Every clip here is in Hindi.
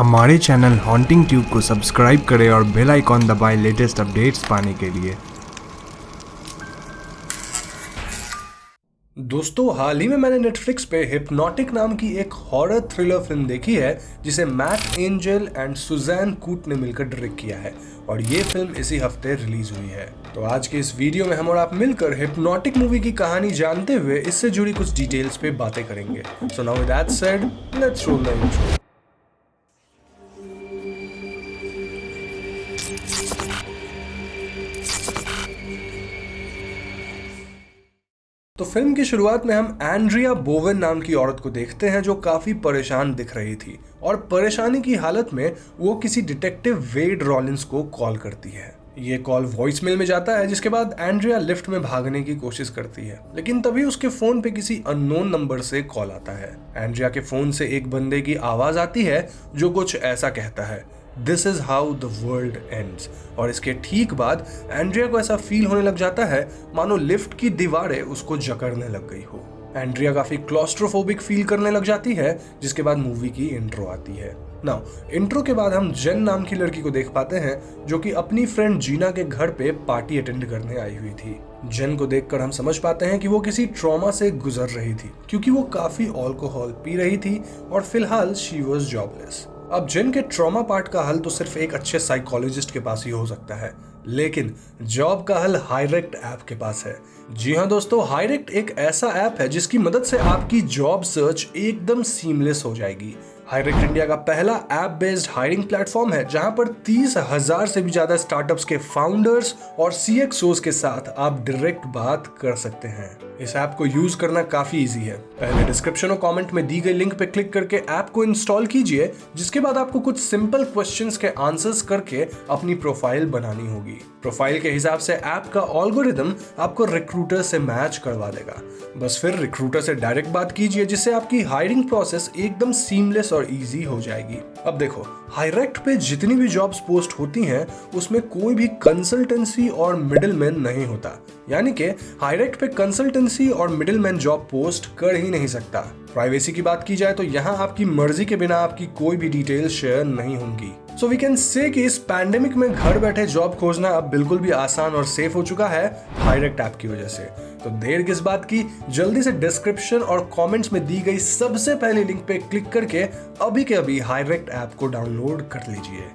हमारे चैनल हॉन्टिंग ट्यूब को सब्सक्राइब करें और बेल आइकॉन दबाएं लेटेस्ट अपडेट्स पाने के लिए। दोस्तों, हाल ही में मैंने नेटफ्लिक्स पे हिप्नोटिक नाम की एक हॉरर थ्रिलर फिल्म देखी है जिसे मैट एंजल एंड सुजैन कूट ने मिलकर डायरेक्ट किया है और ये फिल्म इसी हफ्ते रिलीज हुई है। तो आज के इस वीडियो में हम और आप मिलकर हिप्नोटिक मूवी की कहानी जानते हुए इससे जुड़ी कुछ डिटेल्स पे बातें करेंगे। So now with that said, let's roll the intro. तो फिल्म की शुरुआत में हम एंड्रिया बोवेन नाम की औरत को देखते हैं जो काफी परेशान दिख रही थी और परेशानी की हालत में वो किसी डिटेक्टिव वेड रॉलिंस को कॉल करती है। ये कॉल वॉइसमेल में जाता है, जिसके बाद एंड्रिया लिफ्ट में भागने की कोशिश करती है, लेकिन तभी उसके फोन पे किसी अननोन नंबर से कॉल आता है। एंड्रिया के फोन से एक बंदे की आवाज आती है जो कुछ ऐसा कहता है, this is how the world ends. और इसके ठीक बाद एंड्रिया को ऐसा फील होने लग जाता है मानो लिफ्ट की दीवारें उसको जकड़ने लग गई हो। एंड्रिया काफी क्लॉस्ट्रोफोबिक फील करने लग जाती है, जिसके बाद मूवी की इंट्रो आती है। नाउ इंट्रो के बाद हम जेन नाम की लड़की को देख पाते हैं जो कि अपनी फ्रेंड जीना के घर पे पार्टी अटेंड करने आई हुई थी। जेन को देखकर हम समझ पाते हैं कि वो किसी ट्रॉमा से गुजर रही थी क्योंकि वो काफी अल्कोहल पी रही थी और फिलहाल शी वाज जॉबलेस। अब जेन के ट्रॉमा पार्ट का हल तो सिर्फ एक अच्छे साइकोलॉजिस्ट के पास ही हो सकता है, लेकिन जॉब का हल हायरेक्ट ऐप के पास है। जी हाँ दोस्तों, हायरेक्ट एक ऐसा ऐप है जिसकी मदद से आपकी जॉब सर्च एकदम सीमलेस हो जाएगी। हायरेक्ट इंडिया का पहला ऐप बेस्ड हायरिंग प्लेटफॉर्म है जहां पर 30,000 से भी ज्यादा स्टार्टअप्स के फाउंडर्स और CXOs के साथ आप डायरेक्ट बात कर सकते हैं। इस ऐप को यूज करना काफी इजी है। पहले डिस्क्रिप्शन और कमेंट में दी गई लिंक पे क्लिक करके ऐप को इंस्टॉल कीजिए, जिसके बाद आपको कुछ सिंपल क्वेश्चंस के आंसर्स करके अपनी प्रोफाइल बनानी होगी। प्रोफाइल के हिसाब से ऐप का एल्गोरिदम आपको रिक्रूटर से मैच करवा देगा। बस फिर रिक्रूटर से डायरेक्ट बात कीजिए, जिससे आपकी हायरिंग प्रोसेस एकदम सीमलेस और इजी हो जाएगी। अब देखो, हायरेक्ट पे जितनी भी जॉब्स पोस्ट होती हैं उसमें कोई भी कंसल्टेंसी और मिडिलमैन नहीं होता, यानी कि हायरेक्ट पे कंसल्टेंसी और मिडिलमैन जॉब पोस्ट कर ही नहीं सकता। प्राइवेसी की बात की जाए तो यहाँ आपकी मर्जी के बिना आपकी कोई भी डिटेल शेयर नहीं होंगी। सो वी कैन से कि इस पैंडेमिक में घर बैठे जॉब खोजना अब बिल्कुल भी आसान और सेफ हो चुका है हायरेक्ट ऐप की वजह से। तो देर किस बात की, जल्दी से डिस्क्रिप्शन और कमेंट्स में दी गई सबसे पहले लिंक पे क्लिक करके अभी के अभी हायरेक्ट ऐप को डाउनलोड कर लीजिए।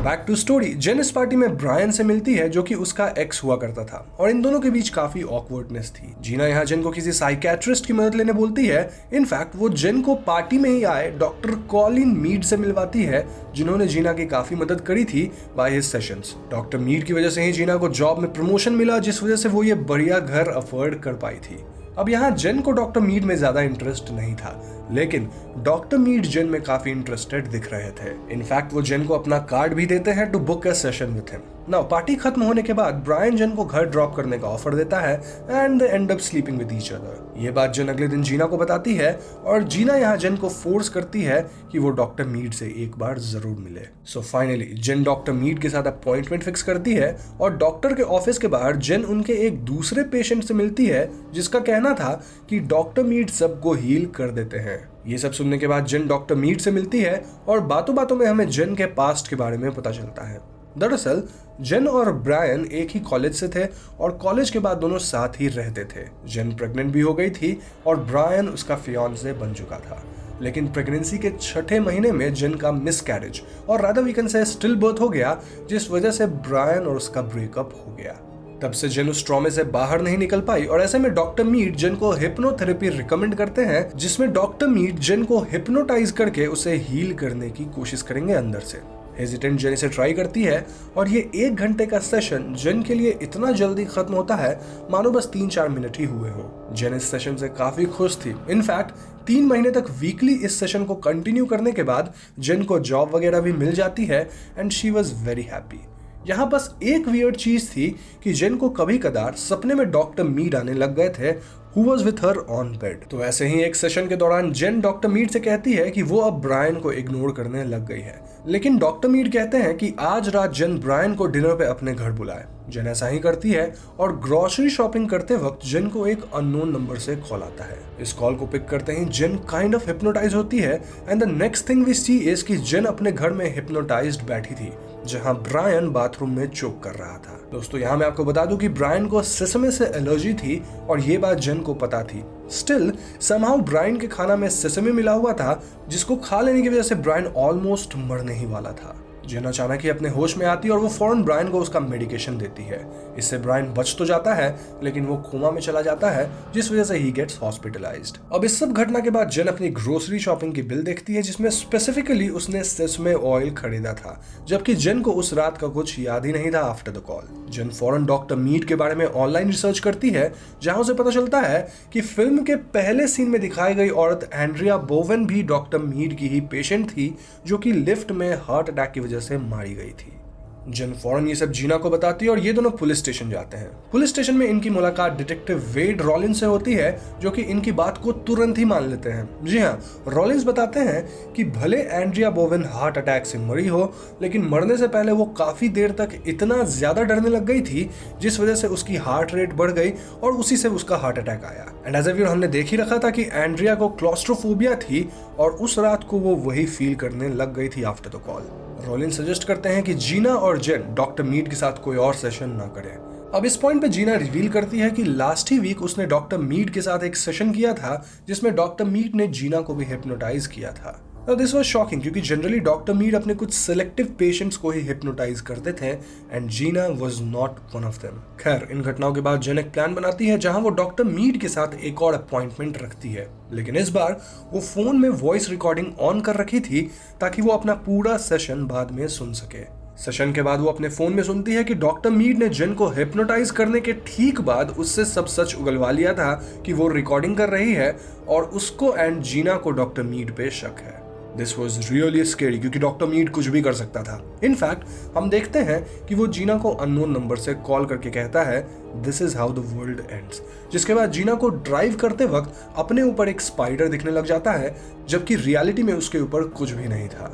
Back to story. जेन इस पार्टी में ब्रायन से मिलती है जो कि उसका एक्स हुआ करता था और इन दोनों के बीच काफी ऑकवर्डनेस थी। जीना यहाँ जेन को किसी साइकियाट्रिस्ट की मदद लेने बोलती है। इनफैक्ट वो जेन को पार्टी में ही आए डॉक्टर कॉलिन मीड से मिलवाती है, जिन्होंने जीना की काफी मदद करी थी by his sessions. Doctor Mead की वजह से ही जीना को जॉब में प्रमोशन मिला, जिस वजह से वो ये बढ़िया घर अफोर्ड कर पाई थी। अब यहाँ जेन को डॉक्टर मीड में ज्यादा इंटरेस्ट नहीं था, लेकिन डॉक्टर मीड जेन में काफी इंटरेस्टेड दिख रहे थे। इनफैक्ट वो जेन को अपना कार्ड भी देते हैं to book a session with him. Now party खत्म होने के बाद ब्रायन जेन को घर ड्रॉप करने का ऑफर देता है and they and up sleeping with each other. ये बात जेन अगले दिन जीना को बताती है और जीना यहाँ जेन को फोर्स करती है कि वो डॉक्टर मीड से एक बार जरूर मिले। सो फाइनली जेन डॉक्टर मीड के साथ अपॉइंटमेंट फिक्स करती है और डॉक्टर के ऑफिस के बाहर जेन उनके एक दूसरे पेशेंट से मिलती है जिसका कहना था कि डॉक्टर मीड सबको हील कर देते हैं। ये सब सुनने के बाद जेन डॉक्टर मीड से मिलती है और बातों बातों में हमें जेन के पास्ट के बारे में पता चलता है। दरअसल जेन और ब्रायन एक ही कॉलेज से थे और कॉलेज के बाद दोनों साथ ही रहते थे। जेन प्रेग्नेंट भी हो गई थी और ब्रायन उसका फियांसे बन चुका था, लेकिन प्रेगनेंसी के 6ठे महीने में जेन का मिसकैरेज और rather we can say still birth हो गया, जिस वजह से ब्रायन और उसका ब्रेकअप हो गया। तब से जेन उस ट्रॉमे से बाहर नहीं निकल पाई और ऐसे में डॉक्टर मीड जेन को हिप्नोथेरेपी रिकमेंड करते हैं, जिसमें डॉक्टर मीड जेन को हिप्नोटाइज करके उसे हील करने की कोशिश करेंगे अंदर से। हेजिटेंट जेन इसे ट्राई करती है और ये 1 घंटे का सेशन जेन के लिए इतना जल्दी खत्म होता है मानो बस 3-4 मिनट ही हुए हो। जेन इस सेशन से काफी खुश थी। इनफैक्ट 3 महीने तक वीकली इस सेशन को कंटिन्यू करने के बाद जेन को जॉब वगैरह भी मिल जाती है and she was very happy. यहाँ बस एक वियर्ड चीज थी कि जेन को कभी कदार सपने में डॉक्टर मीड आने लग गए थे, who was with her on bed। तो ऐसे ही एक सेशन के दौरान जेन डॉक्टर मीड से कहती है कि वो अब ब्रायन को इग्नोर करने लग गई है, लेकिन डॉक्टर मीड कहते हैं कि आज रात जेन ब्रायन को डिनर पे अपने घर बुलाए। जेन ऐसा ही करती है और ग्रोसरी शॉपिंग करते वक्त जेन को एक अननोन नंबर से कॉल आता है। इस कॉल को पिक करते ही जेन काइंड ऑफ हिप्नोटाइज होती है and the next thing we see is कि जेन अपने घर में हिप्नोटाइज्ड बैठी थी जहां ब्रायन बाथरूम में चोक कर रहा था। दोस्तों यहाँ मैं आपको बता दूं कि ब्रायन को सेसमे से एलर्जी थी और ये बात जेन को पता थी। स्टिल समहाउ ब्रायन के खाना में सेसमे मिला हुआ था जिसको खा लेने की वजह से ब्रायन ऑलमोस्ट मरने ही वाला था। जेन अचानक ही अपने होश में आती है और वो फौरन ब्रायन को उसका मेडिकेशन देती है। इससे ब्रायन बच तो जाता है लेकिन वो कोमा में चला जाता है जिस वजह से ही गेट्स हॉस्पिटलाइज्ड। अब इस सब घटना के बाद जेन अपनी ग्रोसरी शॉपिंग की बिल देखती है जिसमें स्पेसिफिकली उसने सेसमे ऑयल खरीदा था, जबकि जेन को उस रात का कुछ याद ही नहीं था आफ्टर द कॉल। जेन फौरन डॉक्टर मीड के बारे में ऑनलाइन रिसर्च करती है जहां उसे पता चलता है कि फिल्म के पहले सीन में दिखाई गई औरत एंड्रिया बोवेन भी डॉक्टर मीड की ही पेशेंट थी जो कि लिफ्ट में हार्ट अटैक की वजह से मारी गई थी। जेन फौरन ये सब जीना को बताती है और ये दोनों पुलिस स्टेशन जाते हैं। पुलिस स्टेशन में इनकी मुलाकात डिटेक्टिव वेड रॉलिंस से होती है जो कि इनकी बात को तुरंत ही मान लेते हैं। जी हाँ, रॉलिंस बताते हैं कि भले एंड्रिया बोवेन हार्ट अटैक से मरी हो लेकिन मरने से पहले वो काफी देर तक इतना ज्यादा डरने लग गई थी जिस वजह से उसकी हार्ट रेट बढ़ गई और उसी से उसका हार्ट अटैक आया। एंड एज ए व्यूअर हमने देख ही रखा था कि एंड्रिया को क्लॉस्ट्रोफोबिया थी और उस रात को वो वही फील करने लग गई थी after the call. Rollins suggest करते हैं कि जीना और जेन डॉक्टर मीड के साथ कोई और सेशन ना करें। अब इस पॉइंट पे जीना रिवील करती है कि लास्ट ही वीक उसने डॉक्टर मीड के साथ एक सेशन किया था जिसमें डॉक्टर मीड ने जीना को भी हिप्नोटाइज किया था। दिस वाज शॉकिंग क्योंकि जनरली डॉक्टर मीड अपने कुछ सिलेक्टिव पेशेंट्स को ही हिप्नोटाइज करते थे and Gina was not one of them. खैर इन घटनाओं के बाद जेन एक प्लान बनाती है जहां वो डॉक्टर मीड के साथ एक और अपॉइंटमेंट रखती है, लेकिन इस बार वो फोन में वॉइस रिकॉर्डिंग ऑन कर रखी थी ताकि वो अपना पूरा सेशन बाद में सुन सके। सेशन के बाद वो अपने फोन में सुनती है कि डॉक्टर मीड ने जेन को हिप्नोटाइज करने के ठीक बाद उससे सब सच उगलवा लिया था कि वो रिकॉर्डिंग कर रही है और उसको एंड जीना को डॉक्टर मीड पे शक है। दिस वॉज रियली स्केरी क्योंकि डॉक्टर मीड कुछ भी कर सकता था। इनफैक्ट हम देखते हैं कि वो जीना को अननोन नंबर से कॉल करके कहता है this is how the world ends, जिसके बाद जीना को ड्राइव करते वक्त अपने ऊपर एक स्पाइडर दिखने लग जाता है जबकि रियलिटी में उसके ऊपर कुछ भी नहीं था।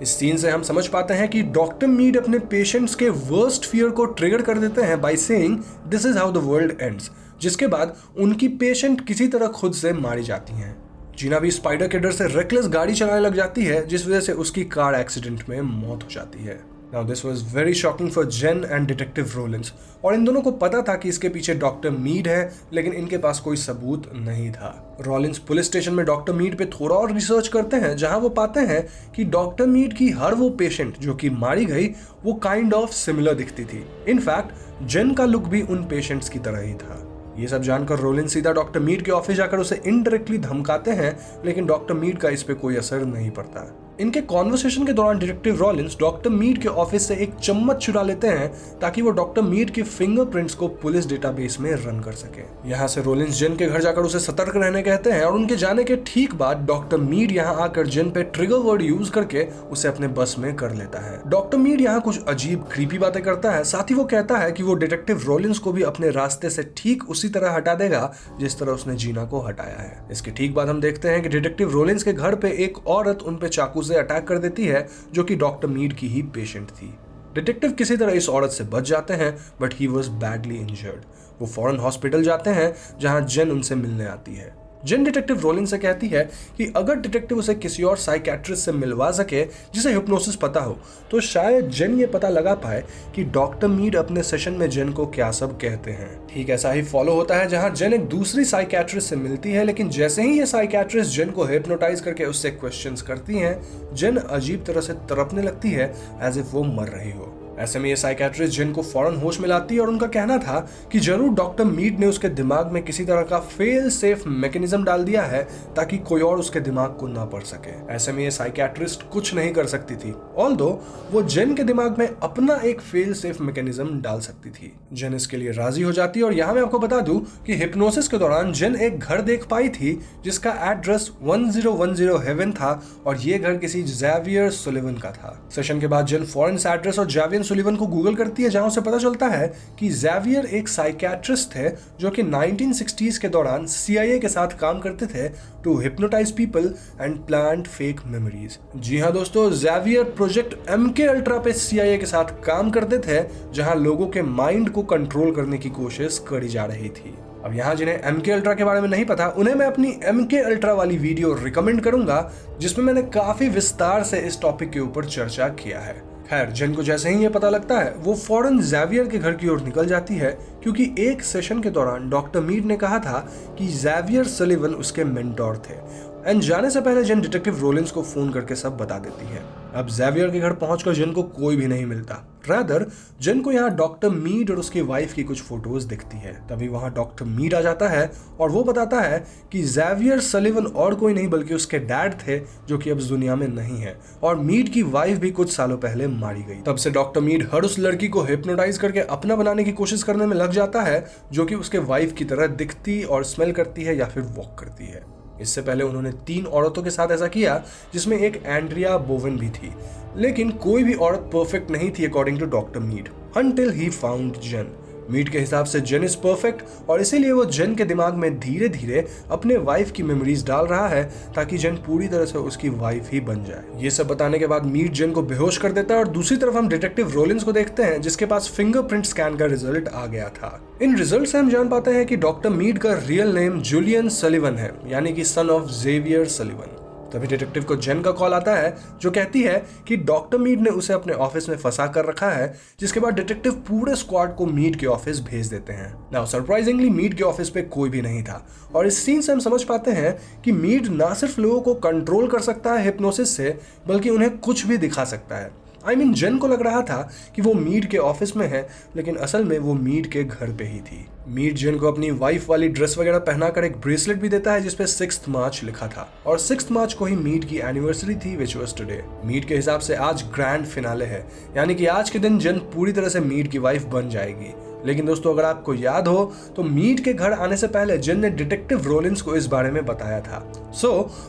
इस सीन से हम समझ पाते हैं कि डॉक्टर मीड अपने पेशेंट्स के वर्स्ट फियर को ट्रिगर कर देते हैं by saying this is how the world ends, जिसके बाद उनकी पेशेंट किसी तरह खुद से मारी जाती हैं। जीना भी स्पाइडर के डर से रेकलेस गाड़ी चलाने लग जाती है जिस वजह से उसकी कार एक्सीडेंट में मौत हो जाती है। Now this was very shocking for Jen and Detective Rollins और इन दोनों को पता था कि इसके पीछे डॉक्टर मीड है लेकिन इनके पास कोई सबूत नहीं था। रॉलिंस पुलिस स्टेशन में डॉक्टर मीड पे थोड़ा और रिसर्च करते हैं जहां वो पाते हैं कि डॉक्टर मीड की हर वो पेशेंट जो कि मारी गई वो काइंड ऑफ सिमिलर दिखती थी। इनफैक्ट जेन का लुक भी उन पेशेंट्स की तरह ही था। ये सब जानकर रोलिन सीधा डॉक्टर मीड के ऑफिस जाकर उसे इनडायरेक्टली धमकाते हैं लेकिन डॉक्टर मीड का इस पे कोई असर नहीं पड़ता। इनके कॉन्वर्सेशन के दौरान डिटेक्टिव रॉलिंस डॉक्टर मीड के ऑफिस से एक चम्मच चुरा लेते हैं ताकि वो डॉक्टर मीड के फिंगरप्रिंट्स को पुलिस डेटाबेस में रन कर सके। यहाँ से रॉलिंस जेन के घर जाकर उसे सतर्क रहने कहते हैं और उनके जाने के ठीक बाद डॉक्टर मीड यहाँ आकर जेन पे ट्रिगर वर्ड यूज करके उसे अपने बस में कर लेता है। डॉक्टर मीड यहाँ कुछ अजीब क्रीपी बातें करता है, साथ ही वो कहता है कि वो डिटेक्टिव रॉलिंस को भी अपने रास्ते से ठीक उसी तरह हटा देगा जिस तरह उसने जीना को हटाया है। इसके ठीक बाद हम देखते हैं कि डिटेक्टिव रॉलिंस के घर पे एक औरत उन पे चाकू से अटैक कर देती है जो कि डॉक्टर मीड की ही पेशेंट थी। डिटेक्टिव किसी तरह इस औरत से बच जाते हैं but he was badly injured. वो फौरन हॉस्पिटल जाते हैं जहां जेन उनसे मिलने आती है। जेन डिटेक्टिव रोलिन से कहती है कि अगर डिटेक्टिव उसे किसी और साइकेट्रिस्ट से मिलवा सके जिसे हिप्नोसिस पता हो तो शायद जेन ये पता लगा पाए कि डॉक्टर मीड अपने सेशन में जेन को क्या सब कहते हैं। ठीक ऐसा ही फॉलो होता है जहां जेन एक दूसरी साइकेट्रिस्ट से मिलती है, लेकिन जैसे ही ये साइकेट्रिस्ट जेन को हिप्नोटाइज करके उससे क्वेश्चंस करती हैं, जेन अजीब तरह से तड़पने लगती है एज इफ वो मर रही हो। ऐसे में ये साइकेट्रिस्ट जेन को फौरन होश में लाती है और उनका कहना था कि जरूर डॉक्टर मीड ने उसके दिमाग में किसी तरह का फेल सेफ मैकेनिज्म डाल दिया है ताकि कोई और उसके दिमाग को ना पढ़ सके। ऐसे में ये साइकेट्रिस्ट कुछ नहीं कर सकती थी, ऑल्दो वो जेन के दिमाग में अपना एक फेल सेफ मैकेनिज्म डाल सकती थी। जेन इसके लिए राजी हो जाती है और यहाँ मैं आपको बता दूं कि हिप्नोसिस के दौरान जेन एक घर देख पाई थी जिसका एड्रेस 1010 हेवन था और ये घर किसी ज़ेवियर सुलिवन का था। सेशन के बाद जेन फौरन एड्रेस और ज़ेवियर सुलिवन को गूगल करती है, जहां उसे पता चलता है कि ज़ेवियर एक साइकियाट्रिस्ट थे जो कि 1960s के दौरान CIA के साथ काम करते थे to hypnotize people and plant fake memories. जी हाँ दोस्तों, ज़ेवियर प्रोजेक्ट MK अल्ट्रा पे CIA के साथ काम करते थे, जहां लोगों के माइंड को कंट्रोल करने की कोशिश करी जा रही थी। अब यहाँ जिन्हें MK अल्ट्रा के बारे में नहीं पता, उन्हें मैं अपनी MK अल्ट्रा वाली वीडियो रिकमेंड करूंगा, जिसमें मैंने काफी विस्तार से इस टॉपिक के ऊपर चर्चा किया है। खैर, जिन को जैसे ही ये पता लगता है, वो फौरन ज़ेवियर के घर की ओर निकल जाती है, क्योंकि एक सेशन के दौरान डॉक्टर मीड ने कहा था कि ज़ेवियर सलिवन उसके मेंटोर थे। एंड जाने से पहले जिन डिटेक्टिव रोलिंस को फोन करके सब बता देती है। अब ज़ेवियर के घर पहुंचकर जिन को कोई भी नहीं मिलता। रादर जिन को यहाँ डॉक्टर मीड और उसकी वाइफ की कुछ फोटोज दिखती है। तभी वहां डॉक्टर मीड आ जाता है और वो बताता है कि ज़ेवियर सलिवन और कोई नहीं बल्कि उसके डैड थे, जो कि अब इस दुनिया में नहीं है, और मीड की वाइफ भी कुछ सालों पहले मारी गई। तब से डॉक्टर मीड हर उस लड़की को हिप्नोटाइज करके अपना बनाने की कोशिश करने में लग जाता है, जो कि उसके वाइफ की तरह दिखती और स्मेल करती है या फिर वॉक करती है। इससे पहले उन्होंने 3 औरतों के साथ ऐसा किया, जिसमें एक एंड्रिया बोवेन भी थी, लेकिन कोई भी औरत परफेक्ट नहीं थी according to doctor Mead, until he found Jane. Mead के हिसाब से जेन इज परफेक्ट, और इसीलिए वो जेन के दिमाग में धीरे धीरे अपने वाइफ की मेमोरीज डाल रहा है, ताकि जेन पूरी तरह से उसकी वाइफ ही बन जाए। ये सब बताने के बाद मीड जेन को बेहोश कर देता है, और दूसरी तरफ हम डिटेक्टिव रोलिंस को देखते हैं, जिसके पास फिंगरप्रिंट स्कैन का रिजल्ट आ गया था। इन रिजल्ट से हम जान पाते हैं कि डॉक्टर मीड का रियल नेम जुलियन सलिवन है, यानी कि सन ऑफ ज़ेवियर सलिवन। तभी डिटेक्टिव को जेन का कॉल आता है, जो कहती है कि डॉक्टर मीड ने उसे अपने ऑफिस में फंसा कर रखा है, जिसके बाद डिटेक्टिव पूरे स्क्वाड को मीड के ऑफिस भेज देते हैं। नाउ सरप्राइजिंगली मीड के ऑफिस पे कोई भी नहीं था, और इस सीन से हम समझ पाते हैं कि मीड ना सिर्फ लोगों को कंट्रोल कर सकता है हिप्नोसिस से, बल्कि उन्हें कुछ भी दिखा सकता है। जेन को लग रहा था कि वो मीड के ऑफिस में है, लेकिन असल में वो मीड के घर पे ही थी। मीड जेन को अपनी वाइफ वाली ड्रेस वगैरह पहनाकर एक ब्रेसलेट भी देता है, जिसपे 6 मार्च लिखा था, और 6 मार्च को ही मीड की एनिवर्सरी थी, विच वाज टुडे। मीड के हिसाब से आज ग्रैंड फिनाले है, यानी कि आज के दिन जेन पूरी तरह से मीड की वाइफ बन जाएगी। लेकिन दोस्तों, अगर आपको याद हो तो मीड के घर आने से पहले जेन ने डिटेक्टिव रोलिंस को इस बारे में बताया था।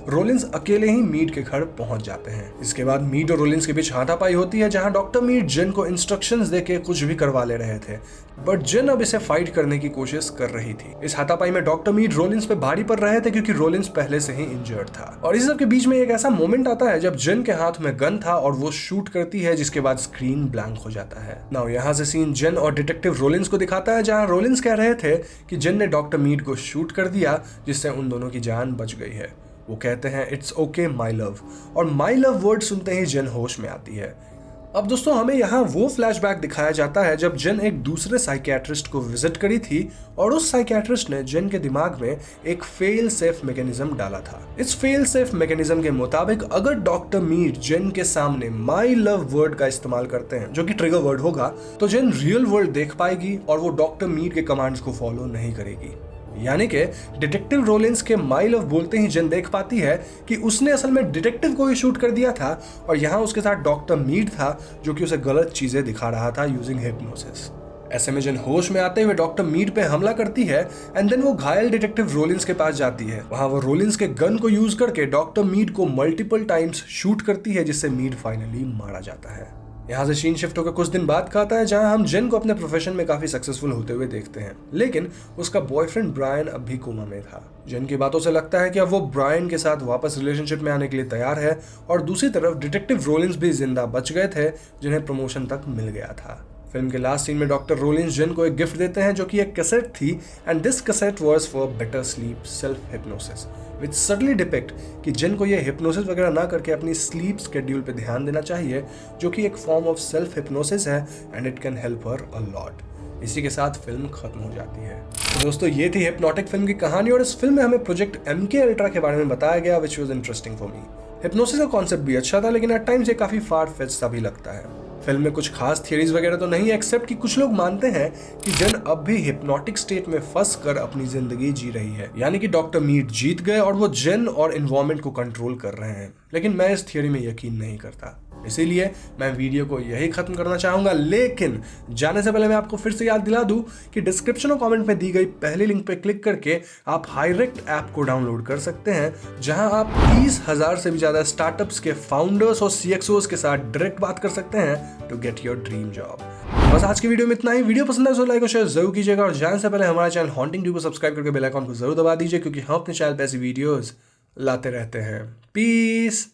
रोलिंस अकेले ही मीड के घर पहुंच जाते हैं। इसके बाद मीड और रोलिंस के बीच हाथापाई होती है, जहां डॉक्टर मीड जेन को इंस्ट्रक्शंस देके कुछ भी करवा ले रहे थे, बट जेन अब इसे फाइट करने की कोशिश कर रही थी। इस हाथापाई में डॉक्टर मीड रोलिंस पे भारी पड़ रहे थे, क्योंकि रोलिंस पहले से ही इंजर्ड था। और इस सब के बीच में एक ऐसा मोमेंट आता है जब जेन के हाथ में गन था और वो शूट करती है, जिसके बाद स्क्रीन ब्लैंक हो जाता है। नाउ यहाँ से सीन जेन और डिटेक्टिव रोलिंस को दिखाता है, जहां रोलिंस कह रहे थे कि जेन ने डॉक्टर मीड को शूट कर दिया, जिससे उन दोनों की जान बच गई है। वो कहते हैं इट्स ओके माई लव, और माई लव वर्ड सुनते ही जेन होश में आती है। अब दोस्तों, हमें यहाँ वो फ्लैशबैक दिखाया जाता है जब जेन एक दूसरे साइकियाट्रिस्ट को विजिट करी थी, और उस साइकियाट्रिस्ट ने जेन के दिमाग में एक फेल सेफ मैकेनिज्म डाला था। इस फेल सेफ मैकेनिज्म के मुताबिक अगर डॉक्टर मीड जेन के सामने माई लव वर्ड का इस्तेमाल करते हैं, जो कि ट्रिगर वर्ड होगा, तो जेन रियल वर्ल्ड देख पाएगी और वो डॉक्टर मीड के कमांड्स को फॉलो नहीं करेगी। यानी कि डिटेक्टिव रोलिंस के माई लव बोलते ही जेन देख पाती है कि उसने असल में डिटेक्टिव को ही शूट कर दिया था, और यहाँ उसके साथ डॉक्टर मीड था, जो कि उसे गलत चीजें दिखा रहा था यूजिंग हिप्नोसिस। ऐसे में जेन होश में आते हुए डॉक्टर मीड पे हमला करती है, एंड देन वो घायल डिटेक्टिव रोलिंस के पास जाती है। वहां वो रोलिंस के गन को यूज करके डॉक्टर मीड को मल्टीपल टाइम्स शूट करती है, जिससे मीड फाइनली मारा जाता है। यहाँ से सीन शिफ्ट होकर कुछ दिन बाद का आता है, जहां हम जेन को अपने प्रोफेशन में काफी सक्सेसफुल होते हुए देखते हैं, लेकिन उसका बॉयफ्रेंड ब्रायन अब भी कोमा में था। जेन की बातों से लगता है कि अब वो ब्रायन के साथ वापस रिलेशनशिप में आने के लिए तैयार है, और दूसरी तरफ डिटेक्टिव रोलिंस भी जिंदा बच गए थे, जिन्हें प्रमोशन तक मिल गया था। फिल्म के लास्ट सीन में डॉक्टर रोलिंस जेन को एक गिफ्ट देते हैं, जो कि एक कैसेट थी, and this cassette was for better sleep self hypnosis, which suddenly depict कि जेन को ये हिप्नोसिस वगैरह ना करके अपनी स्लीप स्केड्यूल पे ध्यान देना चाहिए, जो कि एक फॉर्म ऑफ सेल्फ हिप्नोसिस है, and it can help her a lot. इसी के साथ फिल्म खत्म हो जाती है। तो दोस्तों, ये थी हिप्नोटिक फिल्म की कहानी, और इस फिल्म में हमें प्रोजेक्ट MK अल्ट्रा के बारे में बताया गया, which was interesting for me. Hypnosis का कॉन्सेप्ट भी अच्छा था, लेकिन एट टाइम्स ये काफी फार फेच्ड सा भी लगता है। फिल्म में कुछ खास थियरीज वगैरह तो नहीं, एक्सेप्ट कि कुछ लोग मानते हैं कि जेन अब भी हिप्नोटिक स्टेट में फंस कर अपनी जिंदगी जी रही है, यानी कि डॉक्टर मीड जीत गए और वो जेन और एनवायरनमेंट को कंट्रोल कर रहे हैं। लेकिन मैं इस थियरी में यकीन नहीं करता। इसीलिए मैं वीडियो को यही खत्म करना चाहूंगा, लेकिन जाने से पहले मैं आपको फिर से याद दिला दूं कि डिस्क्रिप्शन और कमेंट में दी गई पहली लिंक पर क्लिक करके आप हायरेक्ट ऐप को डाउनलोड कर सकते हैं, जहां आप 30,000 से भी ज्यादा स्टार्टअप्स के फाउंडर्स और CXOs के साथ डायरेक्ट बात कर सकते हैं to get your dream job. बस आज की वीडियो में इतना ही। वीडियो पसंद है तो लाइक और शेयर जरूर कीजिएगा और जाने से पहले हमारे चैनल हॉन्टिंग ट्यूब को सब्सक्राइब करके बेल आइकन को जरूर दबा दीजिए, क्योंकि हम अपने चैनल पे ऐसी वीडियोस लाते रहते हैं। पीस।